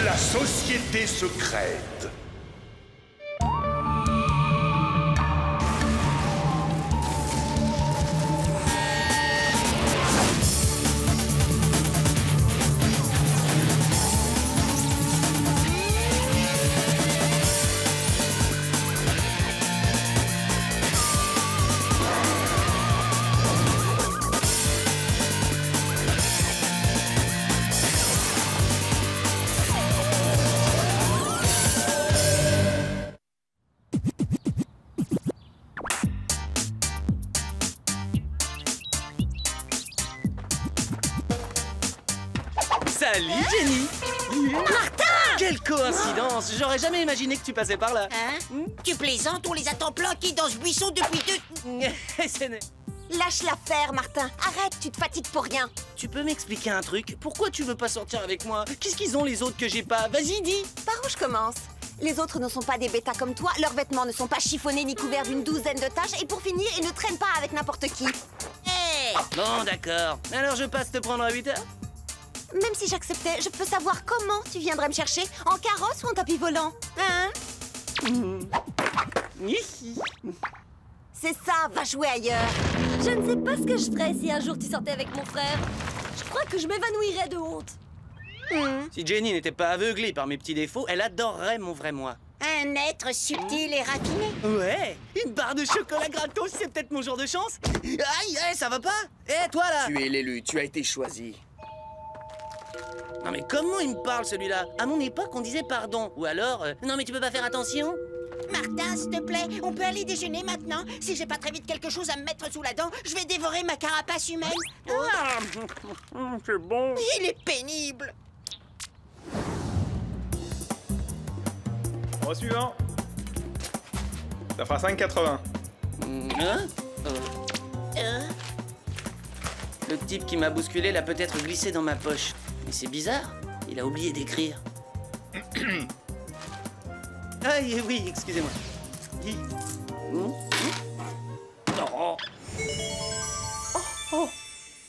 La société secrète. Salut Jenny! Martin! Quelle coïncidence! J'aurais jamais imaginé que tu passais par là. Hein? Tu plaisantes, on les attend planqués dans ce buisson depuis Lâche l'affaire, Martin. Arrête, tu te fatigues pour rien. Tu peux m'expliquer un truc? Pourquoi tu veux pas sortir avec moi? Qu'est-ce qu'ils ont les autres que j'ai pas? Vas-y, dis! Par où je commence? Les autres ne sont pas des bêtas comme toi, leurs vêtements ne sont pas chiffonnés ni couverts d'une douzaine de taches, et pour finir, ils ne traînent pas avec n'importe qui. Hé! Bon, d'accord. Alors je passe te prendre à 8 heures? Même si j'acceptais, je peux savoir comment tu viendrais me chercher? En carrosse ou en tapis volant? Hein? C'est ça, va jouer ailleurs. Je ne sais pas ce que je ferais si un jour tu sortais avec mon frère. Je crois que je m'évanouirais de honte. Si Jenny n'était pas aveuglée par mes petits défauts, elle adorerait mon vrai moi. Un être subtil et raffiné. Ouais, une barre de chocolat gratos, c'est peut-être mon jour de chance. Aïe, ça va pas? Toi là? Tu es l'élu, tu as été choisi. Non mais comment il me parle celui-là? À mon époque, on disait pardon. Ou alors, non mais tu peux pas faire attention? Martin, s'il te plaît, on peut aller déjeuner maintenant? Si j'ai pas très vite quelque chose à me mettre sous la dent, je vais dévorer ma carapace humaine. C'est bon. Il est pénible. Au suivant. Ça fera 5,80. Hein? Le type qui m'a bousculé l'a peut-être glissé dans ma poche. Mais c'est bizarre, il a oublié d'écrire. Ah oui, excusez-moi.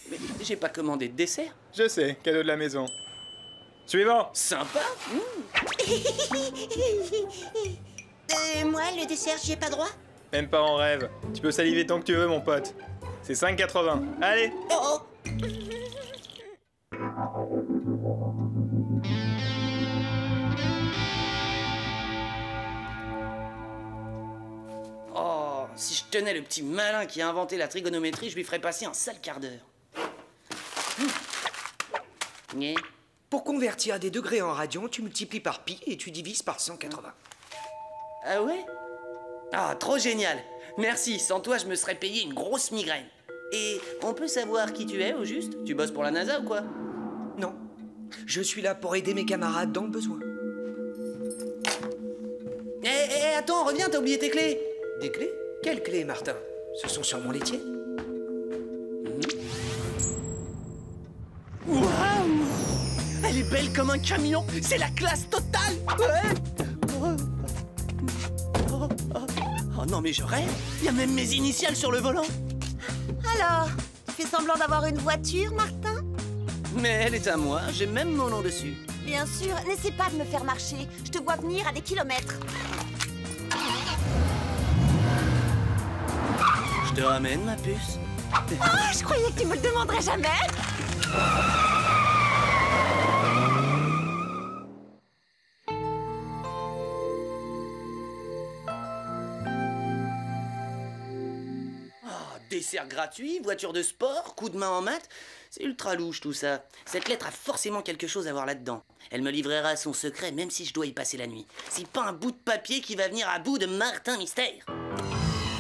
Mais j'ai pas commandé de dessert. Je sais, cadeau de la maison. Suivant. Sympa. Moi, le dessert, j'y ai pas droit? Même pas en rêve. Tu peux saliver tant que tu veux, mon pote. C'est 5,80. Allez. Oh. Oh, si je tenais le petit malin qui a inventé la trigonométrie, je lui ferais passer un sale quart d'heure. Pour convertir des degrés en radians, tu multiplies par pi et tu divises par 180. Ah ouais? Ah, trop génial. Merci, sans toi, je me serais payé une grosse migraine. Et on peut savoir qui tu es, au juste? Tu bosses pour la NASA ou quoi? Non, je suis là pour aider mes camarades dans le besoin. Attends, reviens, t'as oublié tes clés. Des clés? Quelles clés, Martin? Ce sont sûrement les tiennes. Waouh! Elle est belle comme un camion. C'est la classe totale. Ouais. Oh non, mais je rêve. Il y a même mes initiales sur le volant. Alors, tu fais semblant d'avoir une voiture, Martin? Mais elle est à moi. J'ai même mon nom dessus. Bien sûr, n'essaie pas de me faire marcher. Je te vois venir à des kilomètres. Je te ramène, ma puce. Oh, je croyais que tu me le demanderais jamais. Dessert gratuit, voiture de sport, coup de main en maths. C'est ultra louche tout ça. Cette lettre a forcément quelque chose à voir là-dedans. Elle me livrera son secret même si je dois y passer la nuit. C'est pas un bout de papier qui va venir à bout de Martin Mystère.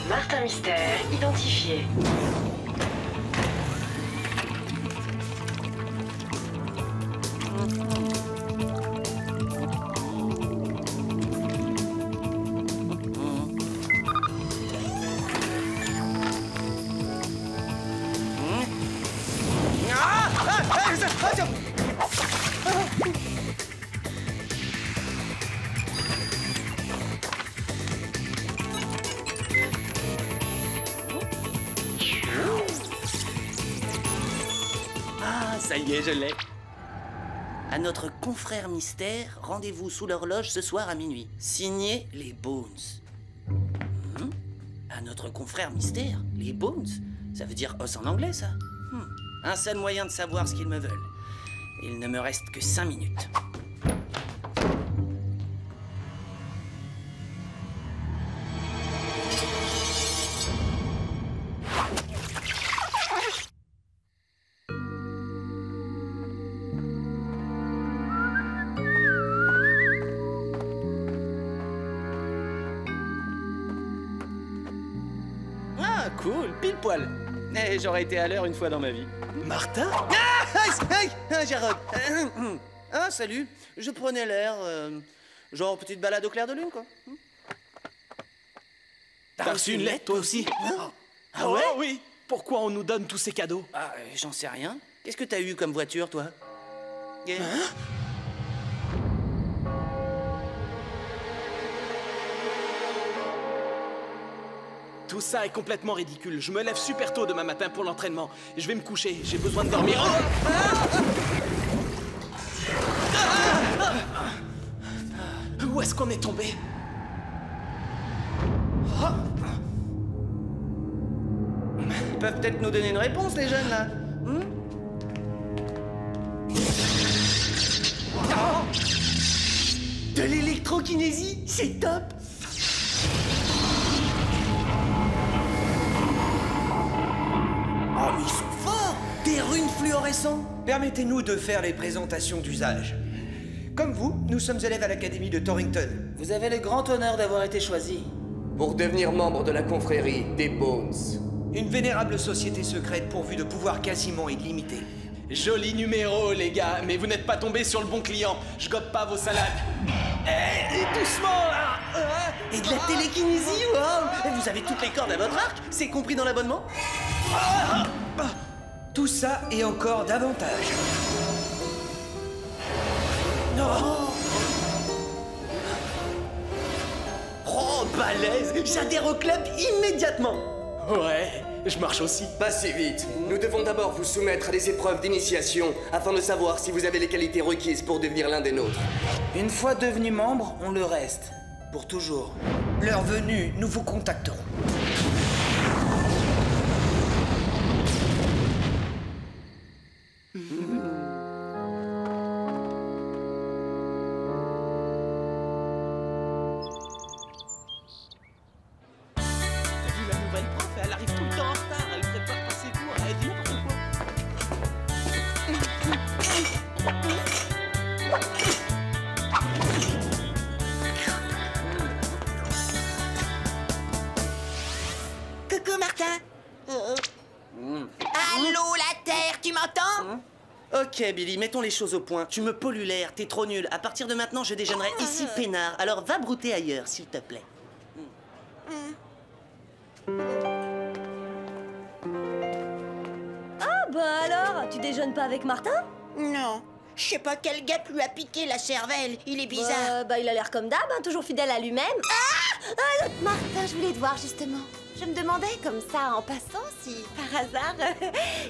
Martin Mystère, identifié. Ça y est, je l'ai. À notre confrère mystère, rendez-vous sous l'horloge ce soir à minuit. Signé les Bones. À notre confrère mystère, les Bones? Ça veut dire os en anglais, ça? Un seul moyen de savoir ce qu'ils me veulent. Il ne me reste que 5 minutes. Ah, cool, pile poil. Eh, j'aurais été à l'heure une fois dans ma vie. Martin? Jarod. Ah, salut. Je prenais l'air, genre petite balade au clair de lune, quoi. T'as reçu une lettre, toi aussi? Ah ouais? Oh, oui. Pourquoi on nous donne tous ces cadeaux? Ah, j'en sais rien. Qu'est-ce que t'as eu comme voiture, toi? Tout ça est complètement ridicule. Je me lève super tôt demain matin pour l'entraînement. Je vais me coucher. J'ai besoin de dormir. Où est-ce qu'on est tombé? Ils peuvent peut-être nous donner une réponse, les jeunes, là. De l'électrokinésie, c'est top. Oh, mais ils sont forts. Des runes fluorescentes. Permettez-nous de faire les présentations d'usage. Comme vous, nous sommes élèves à l'Académie de Torrington. Vous avez le grand honneur d'avoir été choisi. Pour devenir membre de la confrérie des Bones. Une vénérable société secrète pourvue de pouvoirs quasiment illimités. Joli numéro, les gars, mais vous n'êtes pas tombés sur le bon client. Je gobe pas vos salades. Doucement, là. Et de la télékinésie, waouh. Et vous avez toutes les cordes à votre arc. C'est compris dans l'abonnement? Tout ça et encore davantage. Oh, balèze. J'adhère au club immédiatement. Ouais, je marche aussi. Pas si vite. Nous devons d'abord vous soumettre à des épreuves d'initiation afin de savoir si vous avez les qualités requises pour devenir l'un des nôtres. Une fois devenu membre, on le reste. Pour toujours. L'heure venue, nous vous contacterons. La nouvelle prof, elle arrive tout le temps en retard. Elle prépare pas ses cours. Elle dit n'importe quoi. Coucou, Martin. Allô, la Terre, tu m'entends? Ok, Billy, mettons les choses au point. Tu me pollues l'air, t'es trop nul. À partir de maintenant, je déjeunerai ici peinard. Alors va brouter ailleurs, s'il te plaît. Ah bah alors, tu déjeunes pas avec Martin? Non. Je sais pas quel gars lui a piqué la cervelle. Il est bizarre. Bah il a l'air comme d'hab, hein, toujours fidèle à lui-même. Martin, je voulais te voir justement. Je me demandais comme ça en passant si, par hasard,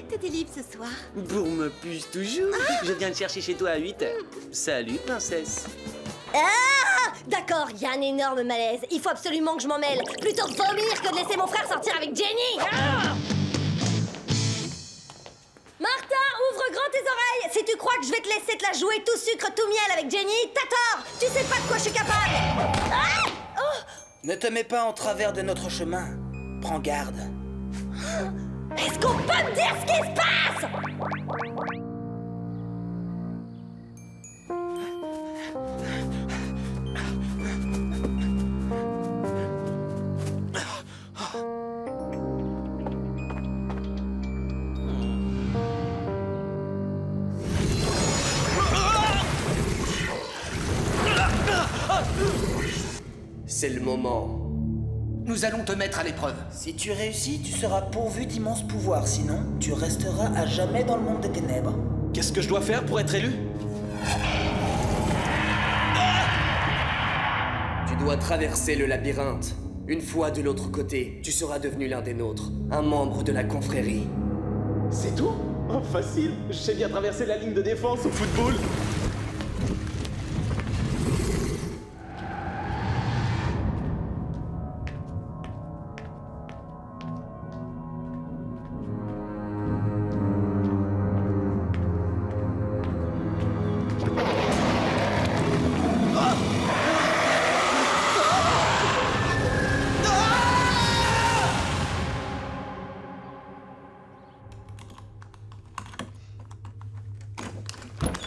t'étais libre ce soir. Pour me puce toujours. Je viens te chercher chez toi à 8h. Salut, princesse. Ah d'accord, il y a un énorme malaise. Il faut absolument que je m'en mêle. Plutôt vomir que de laisser mon frère sortir avec Jenny. Martin, ouvre grand tes oreilles. Si tu crois que je vais te laisser te la jouer tout sucre, tout miel avec Jenny, t'as tort. Tu sais pas de quoi je suis capable. Ne te mets pas en travers de notre chemin. Prends garde. Est-ce qu'on peut me dire ce qui se passe? C'est le moment. Nous allons te mettre à l'épreuve. Si tu réussis, tu seras pourvu d'immenses pouvoirs. Sinon, tu resteras à jamais dans le monde des ténèbres. Qu'est-ce que je dois faire pour être élu? Tu dois traverser le labyrinthe. Une fois de l'autre côté, tu seras devenu l'un des nôtres, un membre de la confrérie. C'est tout? Oh, facile. Je sais bien traverser la ligne de défense au football.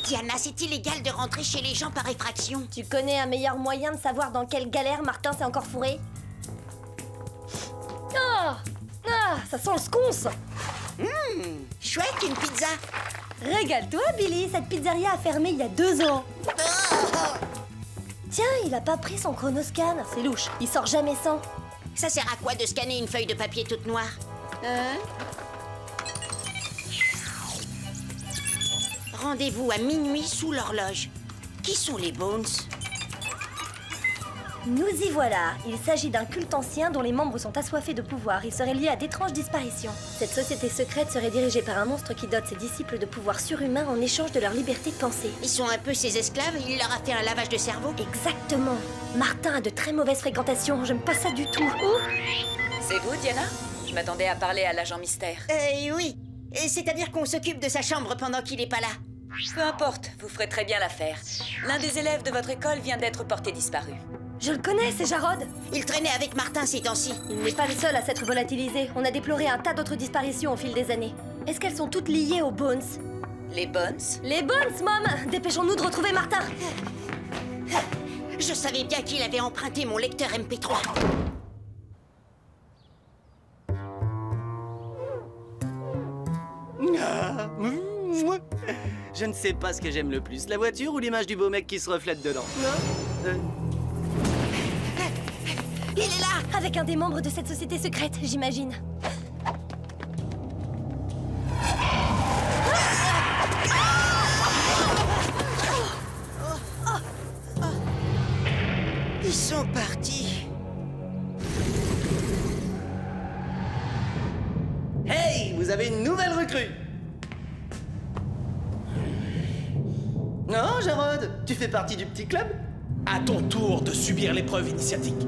Diana, c'est illégal de rentrer chez les gens par effraction. Tu connais un meilleur moyen de savoir dans quelle galère Martin s'est encore fourré? Ah, ça sent le sconce. Chouette, une pizza. Régale-toi, Billy, cette pizzeria a fermé il y a 2 ans. Tiens, il a pas pris son chronoscan, c'est louche, il sort jamais sans. Ça sert à quoi de scanner une feuille de papier toute noire? Rendez-vous à minuit sous l'horloge. Qui sont les Bones? Nous y voilà. Il s'agit d'un culte ancien dont les membres sont assoiffés de pouvoir. Il serait lié à d'étranges disparitions. Cette société secrète serait dirigée par un monstre qui dote ses disciples de pouvoirs surhumains en échange de leur liberté de penser. Ils sont un peu ses esclaves, il leur a fait un lavage de cerveau? Exactement. Martin a de très mauvaises fréquentations, j'aime pas ça du tout. C'est vous, Diana? Je m'attendais à parler à l'agent mystère. Oui. C'est-à-dire qu'on s'occupe de sa chambre pendant qu'il est pas là. Peu importe, vous ferez très bien l'affaire. L'un des élèves de votre école vient d'être porté disparu. Je le connais, c'est Jarod. Il traînait avec Martin ces temps-ci. Il n'est pas le seul à s'être volatilisé. On a déploré un tas d'autres disparitions au fil des années. Est-ce qu'elles sont toutes liées aux Bones? Les Bones? Les Bones, Mom! Dépêchons-nous de retrouver Martin. Je savais bien qu'il avait emprunté mon lecteur MP3. Je ne sais pas ce que j'aime le plus, la voiture ou l'image du beau mec qui se reflète dedans. Il est là! Avec un des membres de cette société secrète, j'imagine. Ils sont partis. Hey, vous avez une nouvelle recrue. Non, Jarod, tu fais partie du petit club? À ton tour de subir l'épreuve initiatique.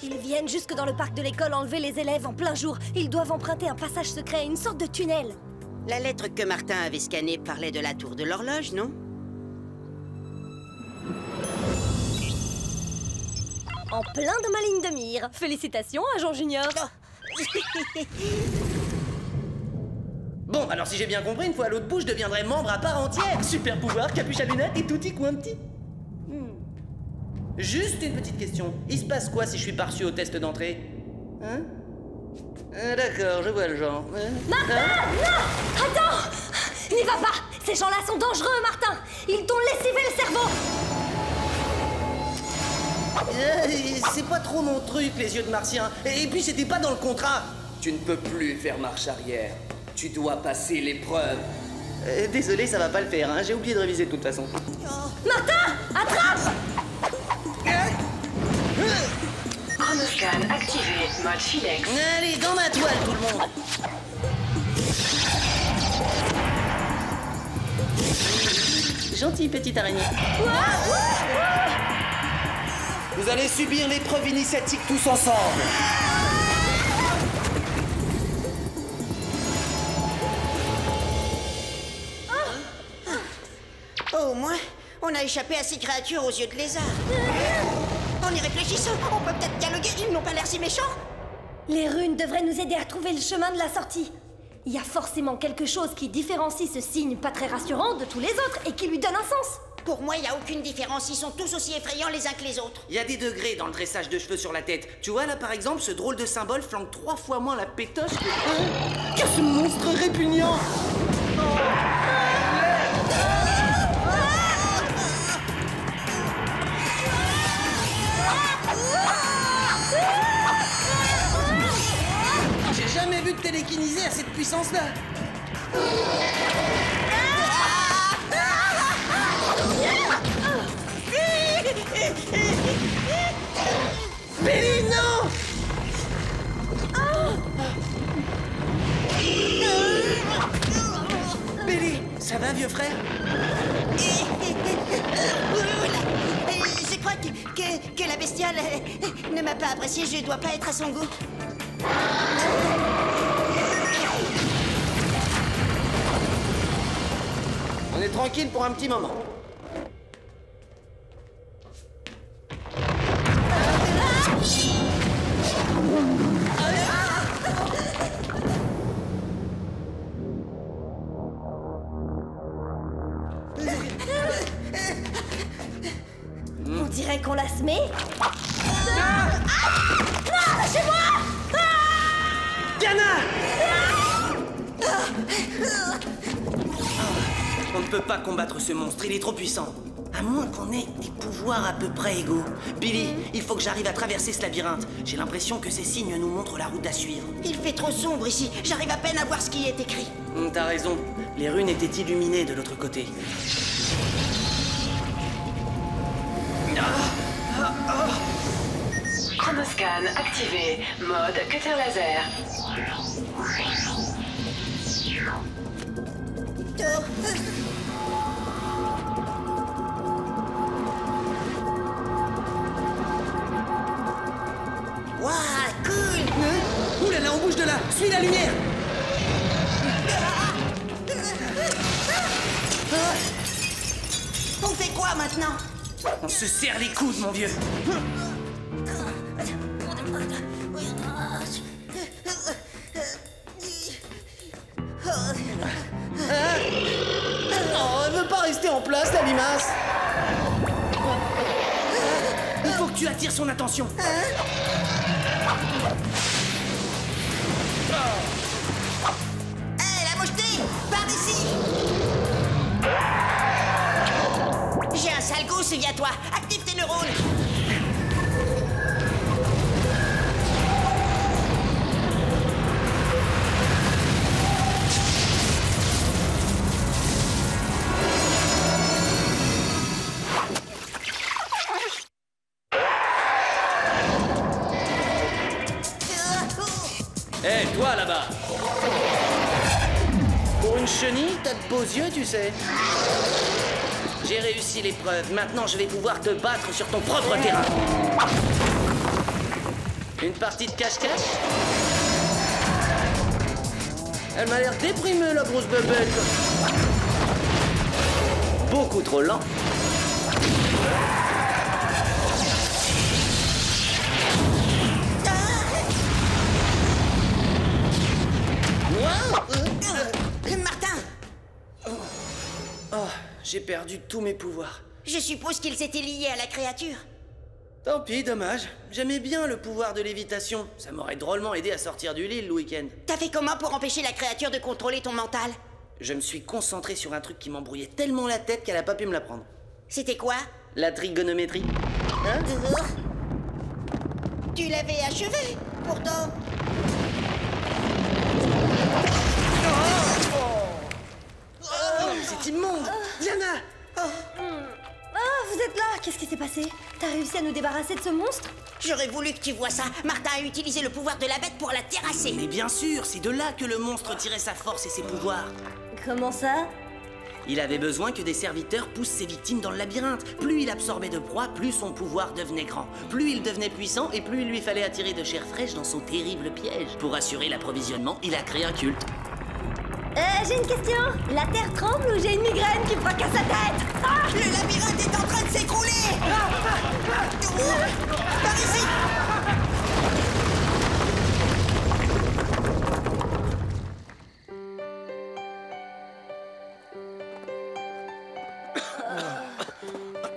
Ils viennent jusque dans le parc de l'école enlever les élèves en plein jour. Ils doivent emprunter un passage secret, une sorte de tunnel. La lettre que Martin avait scannée parlait de la tour de l'horloge, non? En plein dans ma ligne de mire. Félicitations, agent junior. Bon, alors si j'ai bien compris, une fois à l'autre bout, je deviendrai membre à part entière. Super pouvoir, capuche à lunettes et tutti quanti. Juste une petite question. Il se passe quoi si je suis pas reçu au test d'entrée? Hein? D'accord, je vois le genre. Martin! Non! Attends! N'y va pas! Ces gens-là sont dangereux, Martin! Ils t'ont lessivé le cerveau! C'est pas trop mon truc, les yeux de martien. Et puis, c'était pas dans le contrat. Tu ne peux plus faire marche arrière. Tu dois passer l'épreuve. Désolé, ça va pas le faire, hein. J'ai oublié de réviser de toute façon. Martin! Attrape! Chronoscan activé, mode Filex. Allez, dans ma toile, tout le monde. Gentille petite araignée. Vous allez subir l'épreuve initiatique tous ensemble. Au moins, on a échappé à ces créatures aux yeux de lézard. En y réfléchissant, on peut peut-être dialoguer, ils n'ont pas l'air si méchants. Les runes devraient nous aider à trouver le chemin de la sortie. Il y a forcément quelque chose qui différencie ce signe pas très rassurant de tous les autres et qui lui donne un sens. Pour moi, il n'y a aucune différence, ils sont tous aussi effrayants les uns que les autres. Il y a des degrés dans le dressage de cheveux sur la tête. Tu vois là par exemple, ce drôle de symbole flanque 3 fois moins la pétoche que ce monstre répugnant. J'ai jamais vu de télékinisé à cette puissance-là. Billy, non! Billy, ça va, vieux frère? Je crois que la bestiole ne m'a pas apprécié, je dois pas être à son goût. On est tranquille pour un petit moment. On dirait qu'on la se met. Lâchez-moi! Diana! On ne peut pas combattre ce monstre, il est trop puissant. À moins qu'on ait des pouvoirs à peu près égaux. Billy, il faut que j'arrive à traverser ce labyrinthe. J'ai l'impression que ces signes nous montrent la route à suivre. Il fait trop sombre ici, j'arrive à peine à voir ce qui est écrit. T'as raison, les runes étaient illuminées de l'autre côté. Chronoscan activé. Mode cutter laser. Waouh, cool! Ouh là là, on bouge de là! Suis la lumière! On fait quoi maintenant? On se serre les coudes, mon vieux! Oh, elle veut pas rester en place, la limace! Il faut que tu attires son attention! Hé, la mocheté! Par d'ici! J'ai un sale goût, souviens-toi! Active tes neurones! Hé, toi là-bas! Pour une chenille, t'as de beaux yeux, tu sais. J'ai réussi l'épreuve. Maintenant, je vais pouvoir te battre sur ton propre terrain. Une partie de cache-cache? Elle m'a l'air déprimée, la grosse bebête. Beaucoup trop lent. Martin! Oh, j'ai perdu tous mes pouvoirs. Je suppose qu'ils étaient liés à la créature. Tant pis, dommage. J'aimais bien le pouvoir de lévitation. Ça m'aurait drôlement aidé à sortir du lit le week-end. T'as fait comment pour empêcher la créature de contrôler ton mental? Je me suis concentré sur un truc qui m'embrouillait tellement la tête qu'elle a pas pu me l'apprendre. C'était quoi? La trigonométrie. Hein? Tu l'avais achevé, pourtant. C'est immonde! Diana! Vous êtes là! Qu'est-ce qui s'est passé? T'as réussi à nous débarrasser de ce monstre? J'aurais voulu que tu vois ça. Martin a utilisé le pouvoir de la bête pour la terrasser. Mais bien sûr, c'est de là que le monstre tirait sa force et ses pouvoirs. Comment ça? Il avait besoin que des serviteurs poussent ses victimes dans le labyrinthe. Plus il absorbait de proie, plus son pouvoir devenait grand. Plus il devenait puissant et plus il lui fallait attirer de chair fraîche dans son terrible piège. Pour assurer l'approvisionnement, il a créé un culte. J'ai une question. La terre tremble ou j'ai une migraine qui fracasse sa tête? Ah! Le labyrinthe est en train de s'écrouler. Par ici.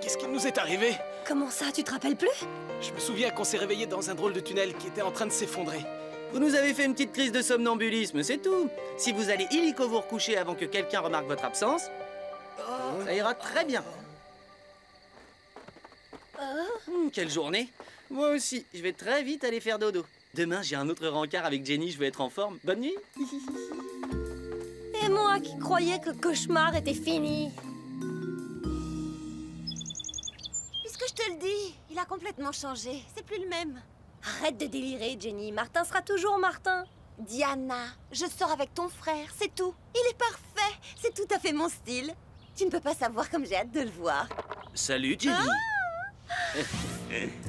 Qu'est-ce qui nous est arrivé? Comment ça, tu te rappelles plus? Je me souviens qu'on s'est réveillé dans un drôle de tunnel qui était en train de s'effondrer. Vous nous avez fait une petite crise de somnambulisme, c'est tout. Si vous allez illico vous recoucher avant que quelqu'un remarque votre absence, ça ira très bien. Quelle journée! Moi aussi, je vais très vite aller faire dodo. Demain, j'ai un autre rencard avec Jenny, je vais être en forme. Bonne nuit! Et moi qui croyais que le cauchemar était fini. Puisque je te le dis, Il a complètement changé. C'est plus le même. Arrête de délirer, Jenny. Martin sera toujours Martin. Diana, je sors avec ton frère, c'est tout. Il est parfait. C'est tout à fait mon style. Tu ne peux pas savoir comme j'ai hâte de le voir. Salut, Jenny.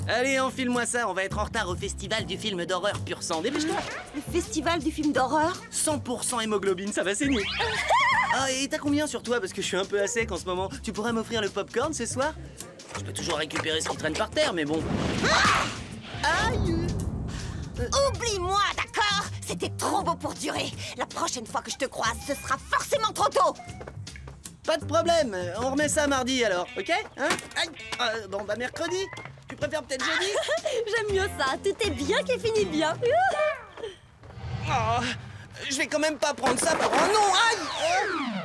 Allez, enfile-moi ça. On va être en retard au festival du film d'horreur pur sang. Dépêche-toi. Le festival du film d'horreur? 100% hémoglobine, ça va saigner. Ah, et t'as combien sur toi? Parce que je suis un peu à sec en ce moment. Tu pourrais m'offrir le popcorn ce soir? Je peux toujours récupérer ce qui traîne par terre, mais bon. Aïe! Oublie-moi, d'accord? C'était trop beau pour durer. La prochaine fois que je te croise, ce sera forcément trop tôt. Pas de problème, on remet ça mardi alors, ok? Hein? Aïe! Bon, bah mercredi? Tu préfères peut-être jeudi? J'aime mieux ça. Tout est bien qui finit bien. Oh, je vais quand même pas prendre ça pour un non! Aïe!